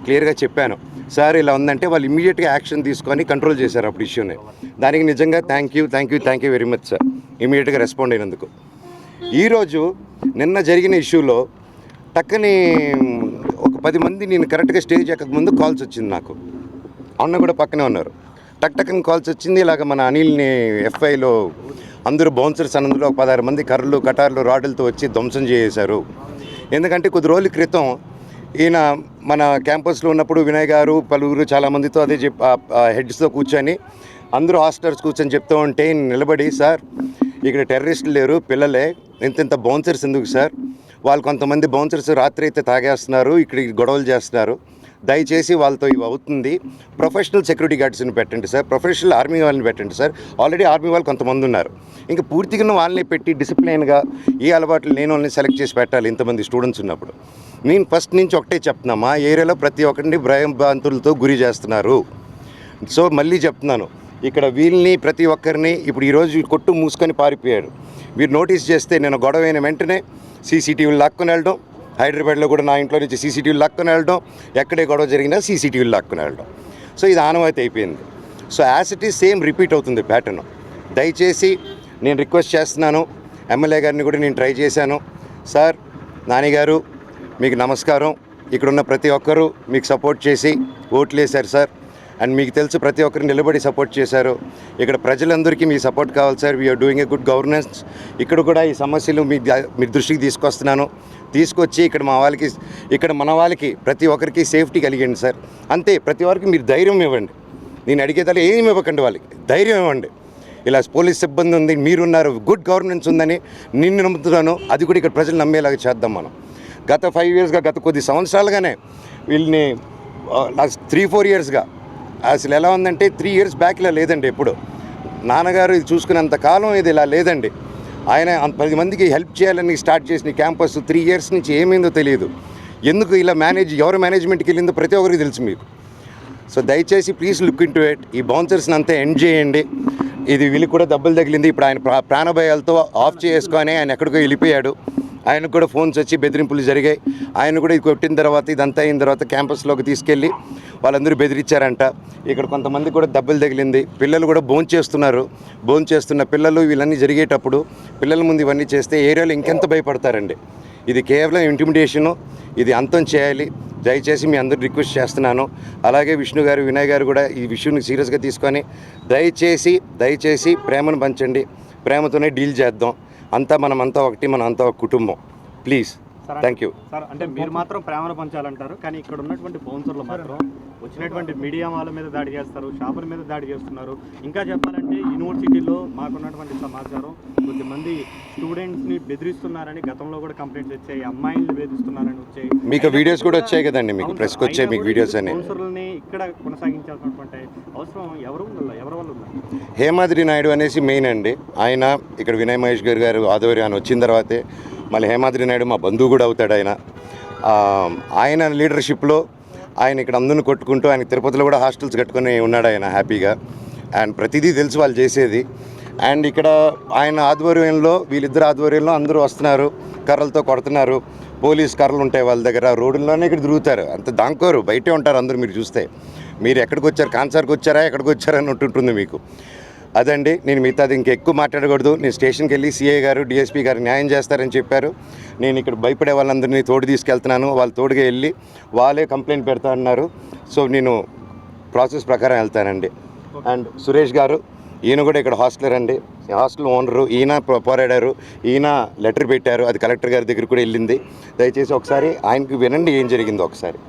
క్లియర్గా చెప్పాను. సార్ ఇలా ఉందంటే వాళ్ళు ఇమీడియట్గా యాక్షన్ తీసుకొని కంట్రోల్ చేశారు అప్పుడు ఇష్యూని. దానికి నిజంగా thank you very much sir, ఇమీడియట్గా రెస్పాండ్ అయినందుకు. ఈరోజు నిన్న జరిగిన ఇష్యూలో టక్కని ఒక 10 మంది నేను కరెక్ట్గా స్టేజ్ ఎక్కక ముందు కాల్స్ వచ్చింది నాకు. అన్న కూడా పక్కనే ఉన్నారు. టక్కని కాల్స్ వచ్చింది, ఇలాగ మన అనిల్ని ఎఫ్ఐలో అందరూ బౌన్సర్స్ అన్నందులో ఒక 16 మంది కర్రలు కటార్లు రాడ్లతో వచ్చి ధ్వంసం చేశారు. ఎందుకంటే కొద్ది రోజుల క్రితం ఈయన మన క్యాంపస్లో ఉన్నప్పుడు వినయ్ గారు పలువురు చాలామందితో అదే హెడ్స్తో కూర్చొని అందరూ హాస్టల్స్ కూర్చొని చెప్తూ ఉంటే నిలబడి, సార్ ఇక్కడ టెర్రరిస్టులు లేరు, పిల్లలే, ఇంత బౌన్సర్స్ ఎందుకు సార్, వాళ్ళు కొంతమంది బౌన్సర్స్ రాత్రి అయితే తాగేస్తున్నారు, ఇక్కడ గొడవలు చేస్తున్నారు, దయచేసి వాళ్ళతో ఇవి అవుతుంది, ప్రొఫెషనల్ సెక్యూరిటీ గార్డ్స్ని పెట్టండి సార్, ప్రొఫెషనల్ ఆర్మీ వాళ్ళని పెట్టండి సార్, ఆల్రెడీ ఆర్మీ వాళ్ళు కొంతమంది ఉన్నారు, ఇంకా పూర్తిగా వాళ్ళని పెట్టి డిసిప్లైన్గా ఏ అలవాట్లు లేని వాళ్ళని సెలెక్ట్ చేసి పెట్టాలి ఇంతమంది స్టూడెంట్స్ ఉన్నప్పుడు. నేను ఫస్ట్ నుంచి ఒకటే చెప్తున్నా, మా ఏరియాలో ప్రతి ఒక్కరిని భయాంతులతో గురి చేస్తున్నారు. సో మళ్ళీ చెప్తున్నాను, ఇక్కడ వీళ్ళని ప్రతి ఒక్కరిని ఇప్పుడు ఈరోజు కొట్టు మూసుకొని పారిపోయాడు. మీరు నోటీస్ చేస్తే నేను గొడవ అయిన వెంటనే సీసీటీవీలు లాక్కొని వెళ్ళడం, హైదరాబాద్లో కూడా నా ఇంట్లో నుంచి సీసీటీవీలు లాక్కొని వెళ్ళడం, ఎక్కడే గొడవ జరిగినా సీసీటీవీలు లాక్కొని వెళ్ళడం. సో ఇది ఆనవాయితీ అయిపోయింది. So as it is same repeat అవుతుంది ప్యాటర్న్. దయచేసి నేను రిక్వెస్ట్ చేస్తున్నాను, ఎమ్మెల్యే గారిని కూడా నేను ట్రై చేశాను, సార్ నానిగారు మీకు నమస్కారం, ఇక్కడున్న ప్రతి ఒక్కరూ మీకు సపోర్ట్ చేసి ఓట్లు వేశారు సార్, అండ్ మీకు తెలుసు ప్రతి ఒక్కరు నిలబడి సపోర్ట్ చేశారు. ఇక్కడ ప్రజలందరికీ మీ సపోర్ట్ కావాలి sir, we are doing a good governance. ఇక్కడ కూడా ఈ సమస్యలు మీ దృష్టికి తీసుకొస్తున్నాను, తీసుకొచ్చి ఇక్కడ మన వాళ్ళకి ప్రతి ఒక్కరికి సేఫ్టీ కలిగండి సార్. అంతే, ప్రతి ఒక్కరికి మీరు ధైర్యం ఇవ్వండి. నేను అడిగేదాన్ని ఏమి ఇవ్వకండి, వాళ్ళకి ధైర్యం ఇవ్వండి. ఇలా పోలీస్ సిబ్బంది ఉంది, మీరున్నారు, గుడ్ గవర్నెన్స్ ఉందని నిన్ను నమ్ముతున్నాను, అది కూడా ఇక్కడ ప్రజలు నమ్మేలాగా చేద్దాం మనం. గత 5 yearsగా, గత కొద్ది సంవత్సరాలుగానే వీళ్ళని 3-4 yearsగా అసలు ఎలా ఉందంటే 3 years బ్యాక్ ఇలా లేదండి. ఎప్పుడు నాన్నగారు ఇది చూసుకునేంత కాలం ఇది ఇలా లేదండి. ఆయన 10 మందికి హెల్ప్ చేయాలని స్టార్ట్ చేసిన క్యాంపస్ 3 years నుంచి ఏమైందో తెలియదు. ఎందుకు ఇలా ఎవరు మేనేజ్మెంట్కి వెళ్ళిందో ప్రతి ఒక్కరికి తెలుసు మీకు. సో దయచేసి please look in to it. ఈ బౌన్సర్స్ని అంతా ఎండ్ చేయండి. ఇది వీళ్ళకి కూడా దెబ్బలు తగిలింది. ఇప్పుడు ఆయన ప్రాణభయాలతో ఆఫ్ చేసుకొని ఆయన ఎక్కడికో వెళ్ళిపోయాడు. ఆయనకు కూడా ఫోన్స్ వచ్చి బెదిరింపులు జరిగాయి. ఆయన కూడా ఇది కొట్టిన తర్వాత, ఇదంతా అయిన తర్వాత క్యాంపస్లోకి తీసుకెళ్ళి వాళ్ళందరూ బెదిరించారంట. ఇక్కడ కొంతమంది కూడా దెబ్బలు తగిలింది. పిల్లలు కూడా భోంచేస్తున్న పిల్లలు వీళ్ళన్నీ జరిగేటప్పుడు పిల్లల ముందు ఇవన్నీ చేస్తే ఏరియాలో ఇంకెంత భయపడతారండి. ఇది కేవలం ఇంటిమిడేషను, ఇది అంతం చేయాలి. దయచేసి మీ అందరూ రిక్వెస్ట్ చేస్తున్నాను. అలాగే విష్ణు గారు, వినయ్ గారు కూడా ఈ విషయాన్ని సీరియస్గా తీసుకొని దయచేసి ప్రేమను పంచండి, ప్రేమతోనే డీల్ చేద్దాం. మనమంతా ఒకటి, మనంతా ఒక కుటుంబం. Please, thank you sir. అంటే మీరు మాత్రం ప్రేమను పంచాలంటారు, కానీ ఇక్కడ ఉన్నటువంటి బౌన్సర్లు మాత్రం వచ్చినటువంటి మీడియా వాళ్ళ మీద దాడి చేస్తారు, షాపుల మీద దాడి చేస్తున్నారు. ఇంకా చెప్పాలంటే యూనివర్సిటీలో మాకున్నటువంటి సమాచారం కొద్దిమంది స్టూడెంట్స్ని బెదిరిస్తున్నారని గతంలో కూడా కంప్లైంట్స్ వచ్చాయి, అమ్మాయిల్ని బెదిరిస్తున్నారని వచ్చాయి. మీకు వీడియోస్ కూడా వచ్చాయి కదండి, మీకు ప్రెస్కి వచ్చాయి మీకు వీడియోస్ అని. బౌన్సర్లని ఇక్కడ కొనసాగించాల్సినటువంటి అవసరం ఎవరి వల్ల ఉన్నారు? హేమాద్రి నాయుడు అనేసి మెయిన్ అండి. ఆయన ఇక్కడ వినయ్ మహేష్ గారు ఆధ్వర్యాన్ని వచ్చిన తర్వాతే మళ్ళీ హేమాద్రి నాయుడు మా బంధువు కూడా అవుతాడు. ఆయన లీడర్షిప్లో ఆయన ఇక్కడ అందరిని కొట్టుకుంటూ, ఆయన తిరుపతిలో కూడా హాస్టల్స్ కట్టుకొని ఉన్నాడు ఆయన హ్యాపీగా. అండ్ ప్రతిదీ తెలుసు వాళ్ళు చేసేది. అండ్ ఇక్కడ ఆయన ఆధ్వర్యంలో, వీళ్ళిద్దరు ఆధ్వర్యంలో అందరూ వస్తున్నారు, కర్రలతో కొడుతున్నారు. పోలీస్ కర్రలు ఉంటాయి వాళ్ళ దగ్గర, రోడ్డుల్లోనే ఇక్కడ తిరుగుతారు, అంత దాంకోరు, బయటే ఉంటారు అందరూ. మీరు చూస్తే మీరు ఎక్కడికి వచ్చారు, కాన్సార్కి వచ్చారా, ఎక్కడికి వచ్చారని ఉంటుంటుంది మీకు. అదండి, నేను మిగతాది ఇంకెక్కువ మాట్లాడకూడదు. నేను స్టేషన్కి వెళ్ళి సిఐ గారు, డిఎస్పీ గారు న్యాయం చేస్తారని చెప్పారు. నేను ఇక్కడ భయపడే వాళ్ళందరినీ తోడు తీసుకెళ్తున్నాను. వాళ్ళు తోడుగా వెళ్ళి వాళ్ళే కంప్లైంట్ పెడతా అన్నారు. సో నేను ప్రాసెస్ ప్రకారం వెళ్తానండి. అండ్ సురేష్ గారు, ఈయన కూడా ఇక్కడ హాస్టలర్ అండి, హాస్టల్ ఓనరు. ఈయన పోరాడారు, ఈయన లెటర్ పెట్టారు, అది కలెక్టర్ గారి దగ్గర కూడా వెళ్ళింది. దయచేసి ఒకసారి ఆయనకి వినండి ఏం జరిగిందో ఒకసారి.